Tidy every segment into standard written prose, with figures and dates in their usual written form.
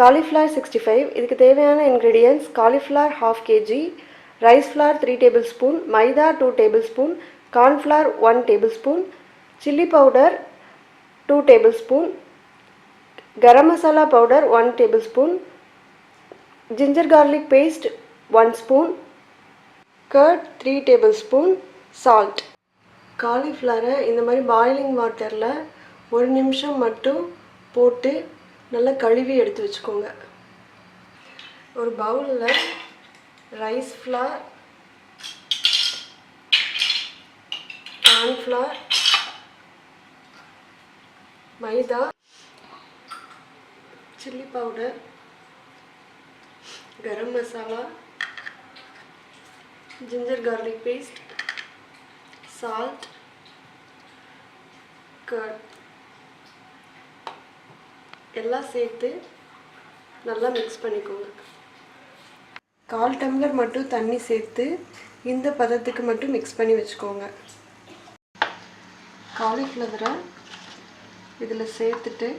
Cauliflower 65. இதுக்கு தேவையான ingredients cauliflower half kg, rice flour 3 tablespoon, maida 2 tablespoon, corn flour 1 tablespoon, chili powder 2 tablespoon, garam masala powder 1 tablespoon, ginger garlic paste 1 spoon, curd 3 tablespoon, salt. காலிஃப்ளவரை இந்த மாதிரி boiling வாட்டரில் 1 நிமிஷம் மட்டும் போட்டு நல்லா கழுவி எடுத்து வச்சுக்கோங்க. ஒரு பவுலில் rice flour, cornflour, maida, chilli powder, garam masala, ginger garlic paste, salt, curd எல்லாம் சேர்த்து நல்லா மிக்ஸ் பண்ணிக்கோங்க. 1/4 டம்ளர் மட்டும் தண்ணி சேர்த்து இந்த பதத்துக்கு மட்டும் மிக்ஸ் பண்ணி வச்சுக்கோங்க. காலிஃப்ளவரை இதில் சேர்த்துட்டு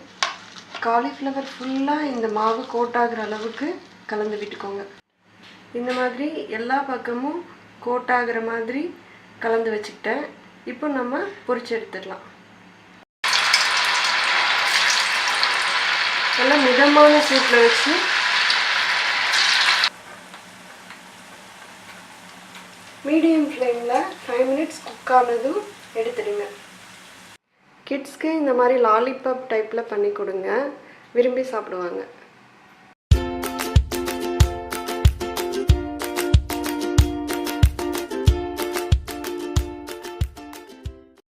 காலிஃப்ளவர் ஃபுல்லாக இந்த மாவு கோட் ஆகிற அளவுக்கு கலந்து விட்டுக்கோங்க. இந்த மாதிரி எல்லா பக்கமும் கோட் ஆகிற மாதிரி கலந்து வச்சுக்கிட்டேன். இப்போ நம்ம பொரிச்சு எடுத்துடலாம். நல்லா மிதமான சூட்டில் வச்சு மீடியம் ஃப்ளேமில் 5 மினிட்ஸ் குக் ஆனதும் எடுத்துடுங்க. கிட்ஸ்க்கு இந்த மாதிரி லாலிபாப் டைப்பில் பண்ணி கொடுங்க, விரும்பி சாப்பிடுவாங்க.